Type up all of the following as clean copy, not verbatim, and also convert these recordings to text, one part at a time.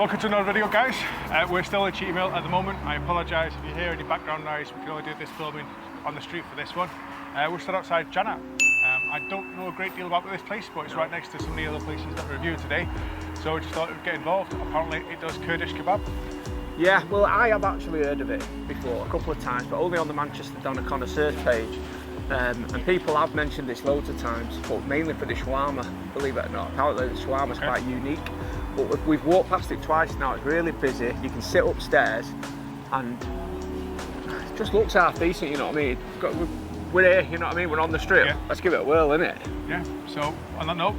Welcome to another video, guys. We're still in Cheetham at the moment. I apologise if you hear any background noise. We can only do this filming on the street for this one. We're still outside Janat. I don't know a great deal about this place, but it's right next to some of the other places that we're reviewing today. So we just thought we'd get involved. Apparently it does Kurdish kebab. Yeah, well, I have actually heard of it before a couple of times, but only on the Manchester Doner Connoisseurs page. And people have mentioned this loads of times, but mainly for the shawarma, believe it or not. Apparently the shawarma's quite unique. But we've walked past it twice now, it's really busy. You can sit upstairs and it just looks half decent, you know what I mean? We're here, you know what I mean? We're on the strip. Yeah. Let's give it a whirl, innit? Yeah, so on that note,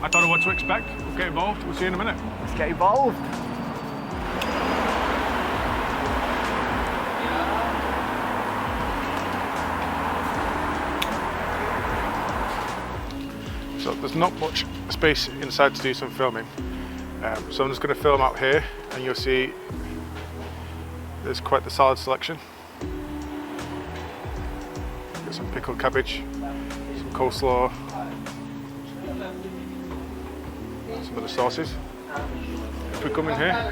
I don't know what to expect. We'll get involved, we'll see you in a minute. Let's get involved. So there's not much space inside to do some filming. So I'm just going to film out here and you'll see there's quite the salad selection. Got some pickled cabbage, some coleslaw, some of the sauces. If we come in here,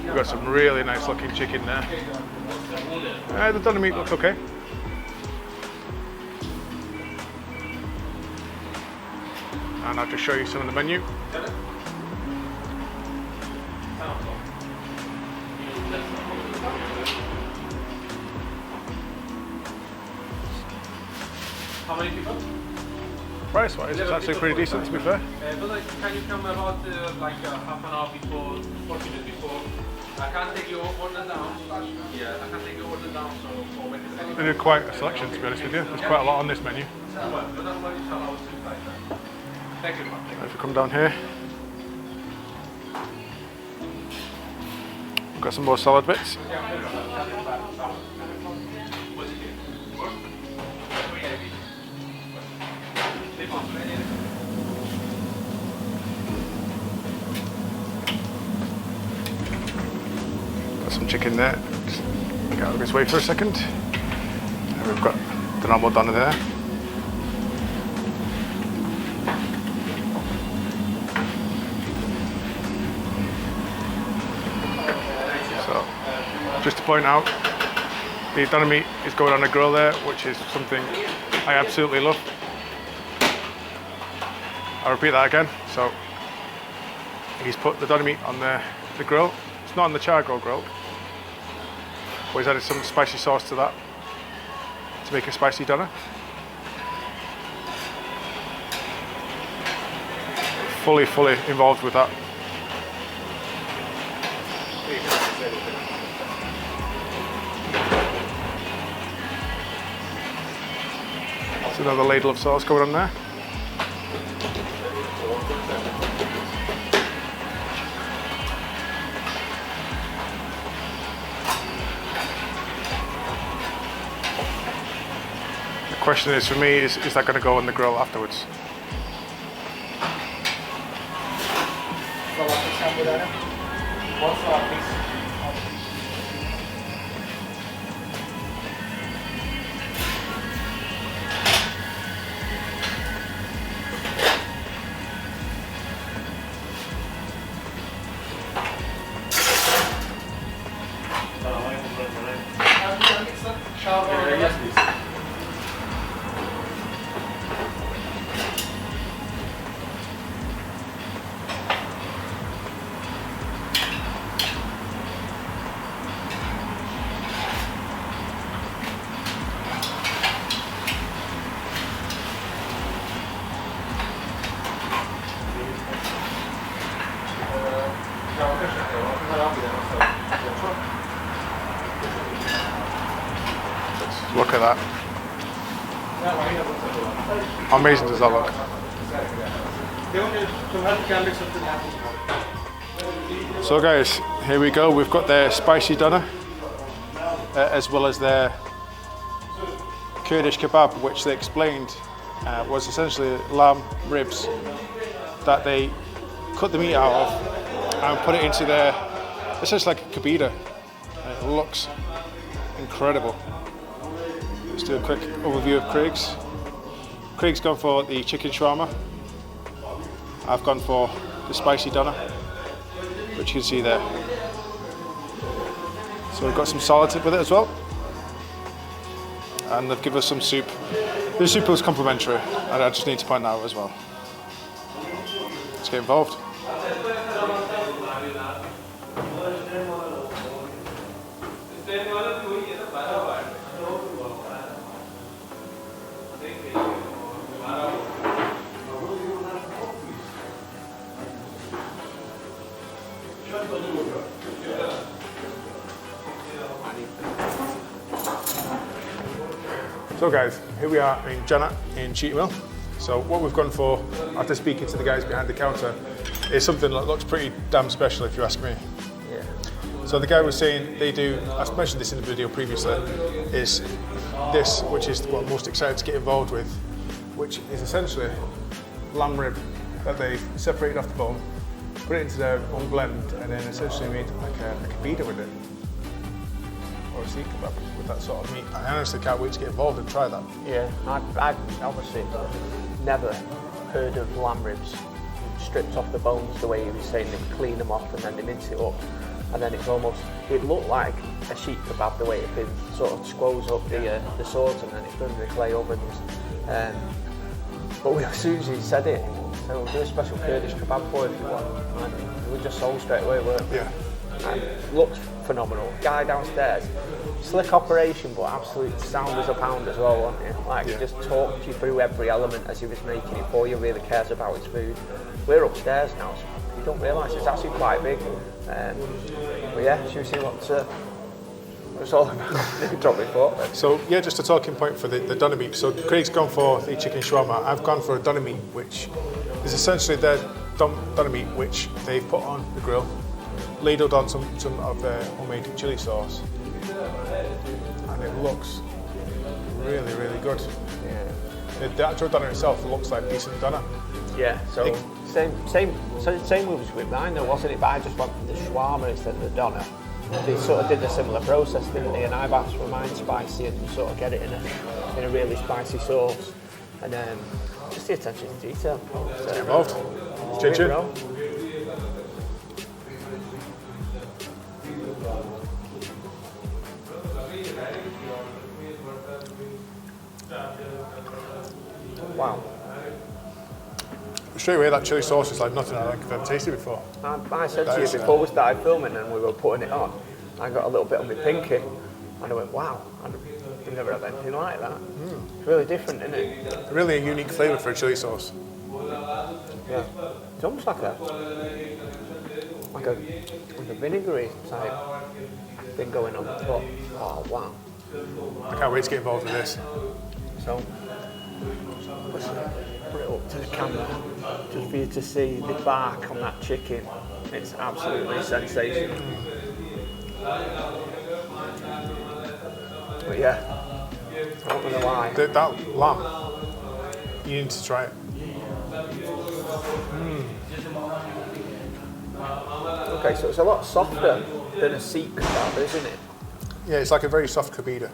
we've got some really nice looking chicken there. The doner meat looks okay. And I'll just show you some of the menu. How many people? Price wise, it's actually pretty decent, to be fair. But can you come about half an hour before, 40 minutes before? I can't take your order down. Yeah, I can't take your order down, so for when it's ready. They did quite a selection, to be honest with you. There's quite a lot on this menu. Thank you. If we come down here, we've got some more salad bits. Got some chicken there. Just get out of this way for a second. And we've got the normal doner there. Just to point out, the doner meat is going on a grill there, which is something I absolutely love. I'll repeat that again. So he's put the doner meat on the grill. It's not on the charcoal grill, but he's added some spicy sauce to that to make a spicy doner. Fully involved with that. Another ladle of sauce going on there. The question is for me, is that going to go on the grill afterwards? Yes, please. Look at that. How amazing does that look? So guys, here we go. We've got their spicy doner, as well as their Kurdish kebab, which they explained was essentially lamb ribs that they cut the meat out of and put it into their, essentially like a kebab. It looks incredible. Let's do a quick overview of Craig's. Craig's gone for the chicken shawarma. I've gone for the spicy doner, which you can see there. So we've got some salads with it as well. And they've given us some soup. The soup was complimentary, and I just need to point that out as well. Let's get involved. So guys, here we are in Janat in Cheetham. So what we've gone for, after speaking to the guys behind the counter, is something that looks pretty damn special if you ask me. Yeah. So the guy was saying they do, I mentioned this in the video previously, is this, which is what I'm most excited to get involved with, which is essentially lamb rib that they've separated off the bone, put it into their own blend, and then essentially made like a kebab with it. Or a seek kebab with that sort of meat. I honestly can't wait to get involved and try that. Yeah, I've obviously never heard of lamb ribs stripped off the bones the way he was saying. They clean them off and then they mince it up, and then it's almost, it looked like a sheep kebab the way it been sort of squoze up the swords and then it's done in the clay ovens. But as soon as he said it, so we'll do a special Kurdish kebab for it if you want. And we just sold straight away, weren't we? Yeah. And looks phenomenal. Guy downstairs, slick operation, but absolute sound as a pound as well, wasn't it? Like, he just talked you through every element as he was making it for you, really cares about his food. We're upstairs now, so you don't realise it's actually quite big. But yeah, should we see what it's all about? Drop me thought. So yeah, just a talking point for the doner meat. So Craig's gone for the chicken shawarma. I've gone for a doner meat, which is essentially their doner meat, which they've put on the grill, ladled on some of their homemade chili sauce, and it looks really, really good. Yeah. The actual doner itself looks like decent doner. Yeah. So same moves with mine, though, wasn't it? But I just went for the shawarma instead of the doner. They sort of did a similar process, didn't they? And I've asked for mine spicy and sort of get it in a really spicy sauce, and just the attention to detail. So, Get involved. Stay tuned. Wow. Straight away, that chili sauce is like nothing I've ever tasted before. I said to you before we started filming and we were putting it on, I got a little bit on my pinky, and I went, wow, I've never had anything like that. It's really different, isn't it? Really a unique flavour for a chili sauce. Yeah. It's almost like a vinegary type thing going on. But, oh wow. I can't wait to get involved with this. So, listen, put it up to the camera, just for you to see the bark on that chicken. It's absolutely sensational. But yeah, I'm not gonna lie. That lamb, you need to try it. Okay, so it's a lot softer than a seek kebab, isn't it? Yeah, it's like a very soft kebab.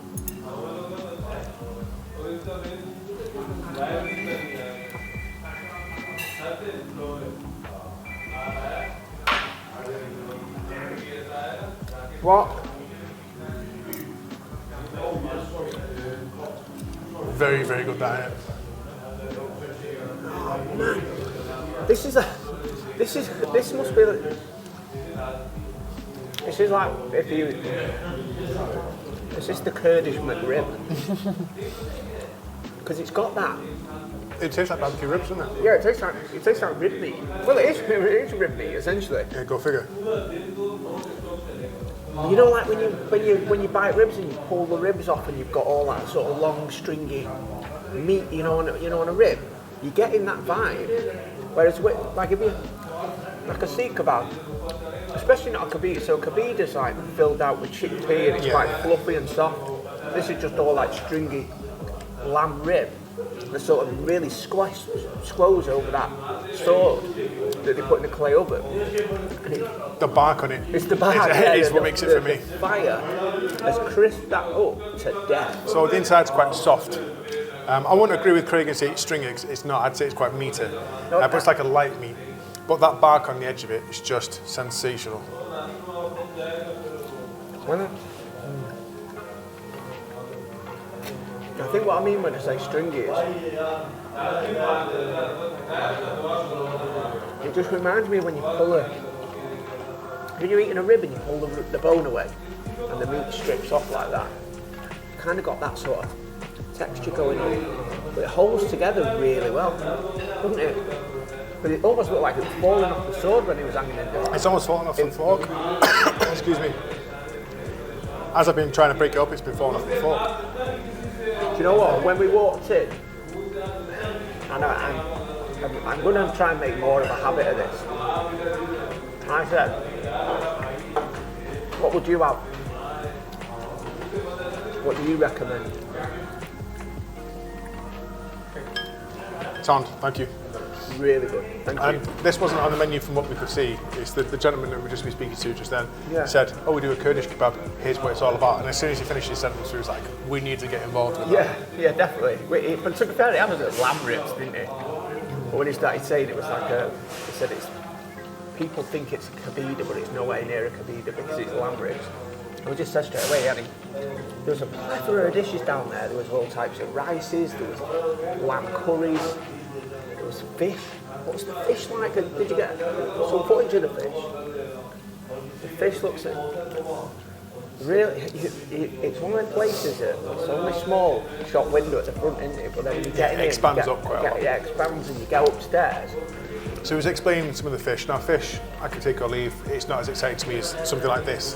What? Very, very good diet. This must be like, this is like if you, this is the Kurdish McRib. Because it's got that. It tastes like barbecue ribs, doesn't it? Yeah, it tastes like rib meat. Well, it is rib meat essentially. Yeah, go figure. You know, like when you bite ribs and you pull the ribs off and you've got all that sort of long stringy meat, on a rib. You're getting that vibe. Whereas like if you like a seek kebab, especially not a kebab. So a kebab is like filled out with chickpea and it's quite fluffy and soft. This is just all like stringy lamb rib. They sort of really squoze over that sword that they put in the clay oven. And The bark on it. it's the bark. It's what makes it for me. The fire has crisped that up to death. So the inside's quite soft, I wouldn't agree with Craig and say it's stringy. It's not. I'd say it's quite meaty. But it's like a light meat. But that bark on the edge of it is just sensational. I think what I mean when I say stringy is it just reminds me when you pull when you're eating a rib and you pull the bone away and the meat strips off like that. Kind of got that sort of texture going on, but it holds together really well, doesn't it? But it almost looked like it was falling off the sword when he was hanging in there. It's almost falling off the fork. Excuse me. As I've been trying to break it up, it's been falling off the fork. Do you know what? When we walked in, and I'm going to try and make more of a habit of this. I said, what would you have? What do you recommend? Sound, thank you. Really good, thank you. This wasn't on the menu from what we could see. It's the gentleman that we just been speaking to just then said, oh, we do a Kurdish kebab, here's what it's all about. And as soon as he finished his sentence, he was like, we need to get involved with that. Yeah, definitely. But to be fair, he had us at lamb ribs, didn't he? But when he started saying it was like he said people think it's a kebab, but it's nowhere near a kebab because it's lamb ribs. And we just said straight away, there was a plethora of dishes down there. There was all types of rices, there was lamb curries, there was fish. What's the fish like? Did you get some footage of the fish? The fish looks really, it's one of the places that it's only small shop window at the front, isn't it? But then you get in, it expands up quite a lot. Yeah, it expands and you go upstairs. So he was explaining some of the fish. Now fish, I can take or leave. It's not as exciting to me as something like this.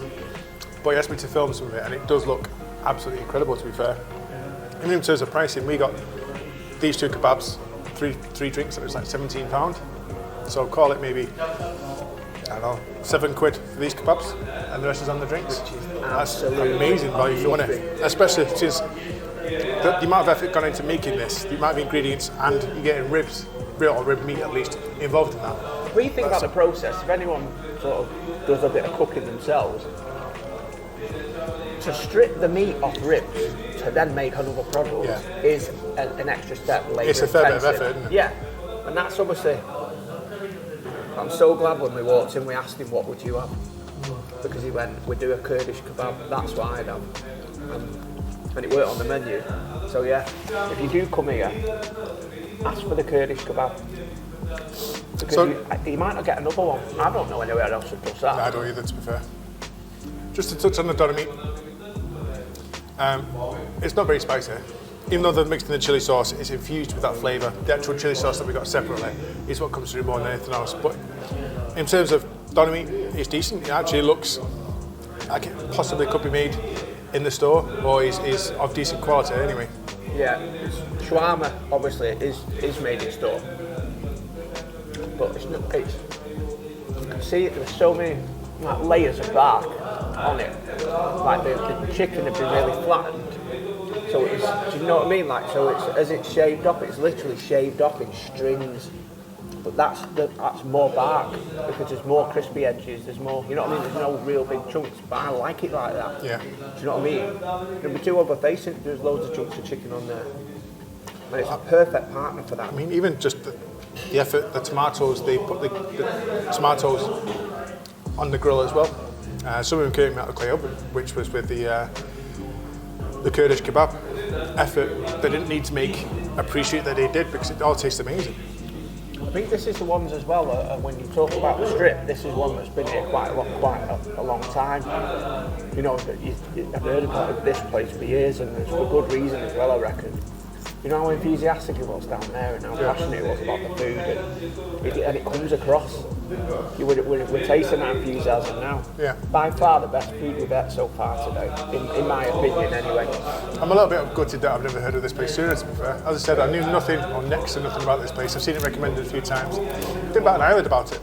But he asked me to film some of it, and it does look absolutely incredible, to be fair. Even in terms of pricing, we got these two kebabs, three drinks, and it was like £17. So call it maybe, I don't know, £7 for these kebabs, and the rest is on the drinks. That's amazing value if you want it, especially since the amount of effort gone into making this, the amount of ingredients, and you're getting ribs, real or rib meat at least, involved in that. When you think about the process, if anyone sort of does a bit of cooking themselves, to strip the meat off ribs to then make another product is an extra step later. It's a fair bit of effort, isn't it? Yeah, and that's obviously. I'm so glad when we walked in, we asked him what would you have, because he went, we do a Kurdish kebab. That's what I'd have, and it weren't on the menu. So yeah, if you do come here, ask for the Kurdish kebab. Because you might not get another one. I don't know anywhere else that does that. No, I don't either, to be fair. Just to touch on the doner meat, it's not very spicy. Even though they're mixed in the chili sauce, it's infused with that flavour. The actual chili sauce that we got separately is what comes through more than anything else. But in terms of doner meat, it's decent. It actually looks like it possibly could be made in the store, or is of decent quality anyway. Yeah, shawarma obviously is made in store, but it's not. You can see there's so many layers of bark on it. Like the chicken had been really flattened. So it's, do you know what I mean? Like, so it's as it's shaved off, it's literally shaved off in strings. But that's more bark because there's more crispy edges. There's more, you know what I mean? There's no real big chunks, but I like it like that. Yeah. Do you know what I mean? Number two, over facing, there's loads of chunks of chicken on there, and it's a perfect partner for that. I mean, even just the effort, the tomatoes, they put the tomatoes on the grill as well. Some of them came out of clay oven, which was with the Kurdish kebab. Effort they didn't need to make, appreciate that they did, because it all tastes amazing. I think this is the ones as well, when you talk about the strip, this is one that's been here quite a long time. You know, I've heard about this place for years, and it's for good reason as well, I reckon. You know how enthusiastic he was down there and how passionate he was about the food, and it comes across. We're tasting that enthusiasm now. Yeah. By far the best food we've had so far today, in my opinion anyway. I'm a little bit gutted that I've never heard of this place sooner, to be fair. As I said, I knew nothing, or next to nothing about this place. I've seen it recommended a few times. Didn't bat an eyelid about it.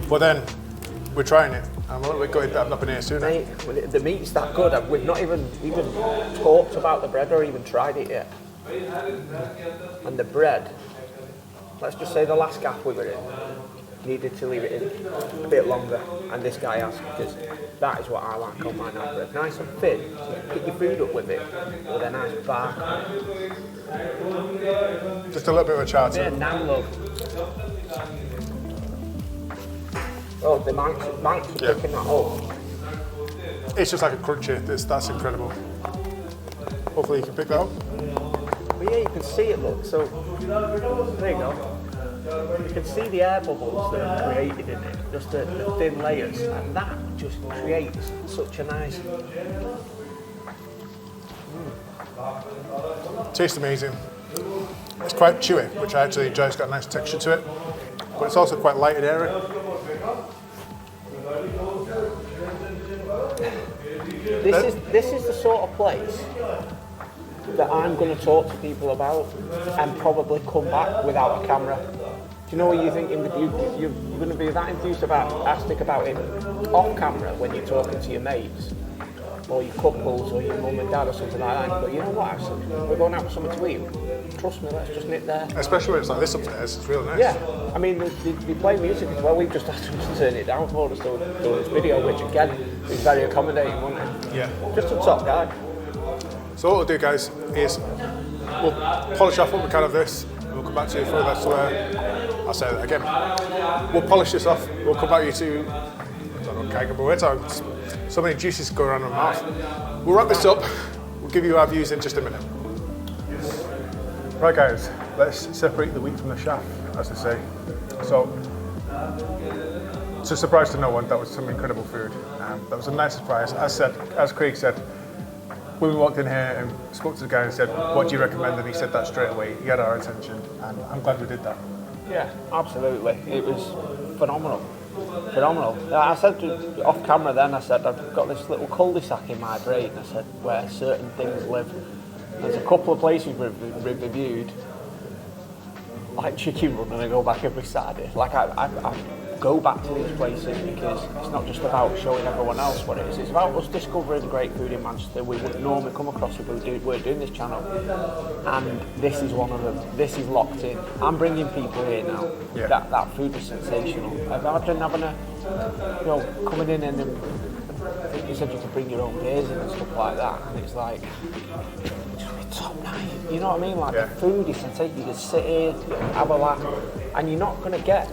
But then, we're trying it. I'm a little bit gutted that I've not been here sooner. Mate, the meat's that good. We've not even talked about the bread or even tried it yet. And the bread, let's just say the last gaff we were in, needed to leave it in a bit longer, and this guy has, because that is what I like on my naan bread. Nice and thin, so you can pick your food up with it, with a nice bark. Just a little bit of a char to Yeah, it. naan love. Oh, the manx are Yeah. picking that up. It's just like a crunchy. That's incredible. Hopefully you can pick that up. But yeah, you can see it, look. So, there you go. You can see the air bubbles that are created in it, just the thin layers, and that just creates such a nice... Tastes amazing. It's quite chewy, which I actually enjoy. It's got a nice texture to it, but it's also quite light and airy. This is the sort of place that I'm going to talk to people about and probably come back without a camera. Do you know what you're thinking? You're going to be that enthusiastic about it off camera when you're talking to your mates or your couples or your mum and dad or something like that. And you go, you know what, actually, we're going out for something to eat. Trust me, let's just nip there. Especially when it's like this upstairs, it's really nice. Yeah, I mean, they play music as well. We've just had to turn it down for us doing this video, which again is very accommodating, wasn't it? Yeah. Just a top guy. So what we'll do, guys, is we'll polish off what we can of this, and we'll come back to you for the rest of I'll say that again. We'll polish this off. We'll come back to you. I don't know, can't get my words out. So many juices going around in my mouth. We'll wrap this up. We'll give you our views in just a minute. Right, guys, let's separate the wheat from the chaff, as they say. So, it's a surprise to no one. That was some incredible food. That was a nice surprise. As Craig said, when we walked in here and spoke to the guy and said, "What do you recommend?" and he said that straight away. He had our attention, and I'm glad we did that. Yeah, absolutely. It was phenomenal. Phenomenal. I said off camera then, I said, I've got this little cul-de-sac in my brain, I said, where certain things live. There's a couple of places we've reviewed, like Chicken Run, and I go back every Saturday. Like I go back to these places because it's not just about showing everyone else what it is. It's about us discovering great food in Manchester. We wouldn't normally come across if we're doing this channel, and this is one of them. This is locked in. I'm bringing people here now. Yeah. That food is sensational. Imagine having coming in and you said you could bring your own beers in and stuff like that, and it's like top night, you know what I mean? Like the food is sensational. You can sit here, have a laugh, and you're not going to get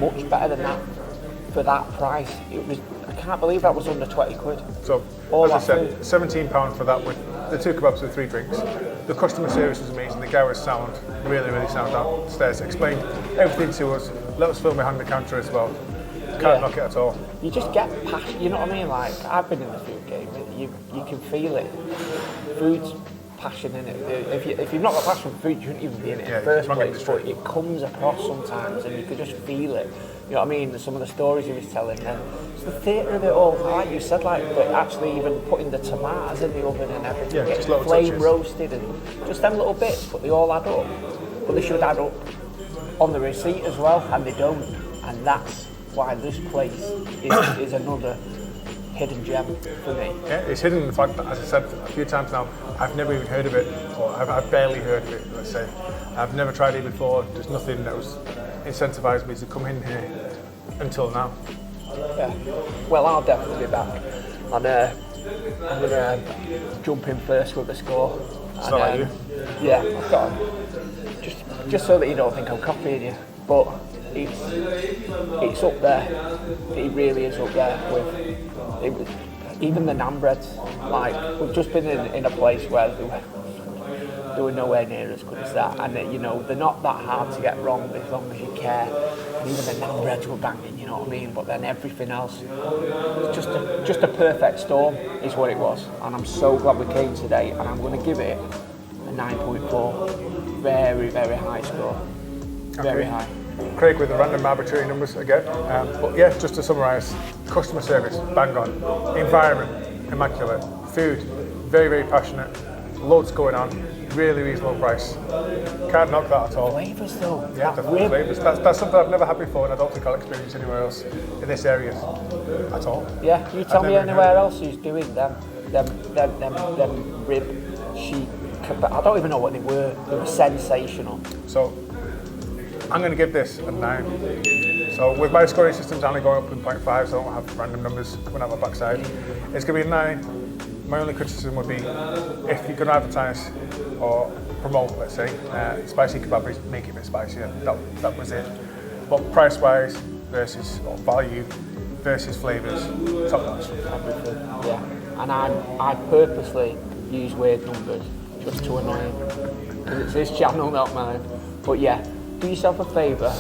much better than that for that price. I can't believe that was under 20 quid. So, all as I said, said, £17 for that with the 2 kebabs and 3 drinks. The customer service was amazing. The guy was sound, really, really sound downstairs. Explained everything to us. Let us film behind the counter as well. Can't knock it at all. You just get passion, you know what I mean? Like, I've been in the food game, you can feel it. Food's passion in it. If you've not got passion for food, you shouldn't even be in it in the first place, but it comes across sometimes and you can just feel it. You know what I mean? Some of the stories he was telling, and it's the theatre of it all. Like you said, but actually even putting the tomatoes in the oven and everything, just getting little flame touches. Roasted, and just them little bits, but they all add up. But they should add up on the receipt as well, and they don't. And that's why this place is another hidden gem for me. Yeah, it's hidden in the fact that, as I said a few times now, I've never even heard of it, or I've barely heard of it, let's say. I've never tried it before. There's nothing that was incentivised me to come in here until now. Yeah. Well, I'll definitely be back. And I'm going to jump in first with the score. It's not like you. Yeah, I've got just so that you don't think I'm copying you, but it's up there. It really is up there with even the naan breads. Like, we've just been in a place where they were nowhere near as good as that, and they're not that hard to get wrong as long as you care. And even the naan breads were banging, you know what I mean? But then everything else, just a perfect storm is what it was. And I'm so glad we came today, and I'm going to give it a 9.4. Very, very high score. Very high. Craig with the random arbitrary numbers again. But yeah, just to summarise, customer service, bang on. Environment, immaculate. Food, very, very passionate. Loads going on. Really reasonable price. Can't knock that at all. Flavours though. Yeah, the flavours. That's something I've never had before, and I don't think I'll experience anywhere else in this area at all. Yeah, you tell me anywhere else who's doing them rib sheep. I don't even know what they were. They were sensational. So I'm going to give this a 9. So with my scoring systems only going up in 0.5, so I don't have random numbers coming out my backside. It's going to be a 9. My only criticism would be if you're going to advertise or promote, let's say, spicy kebab, make it a bit spicier. That was it. But price-wise versus or value versus flavours, top notch. Everything, yeah. And I purposely use weird numbers just to annoy him because it's his channel, not mine. But yeah, do yourself a favour.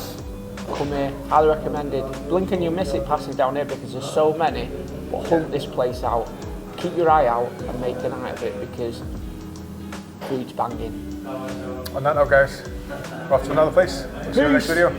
Come here, highly recommended. Blink and you'll miss it passing down here because there's so many. But hunt this place out. Keep your eye out and make a night of it because food's banging. On that note, guys, we're off to another place. See you in the next video.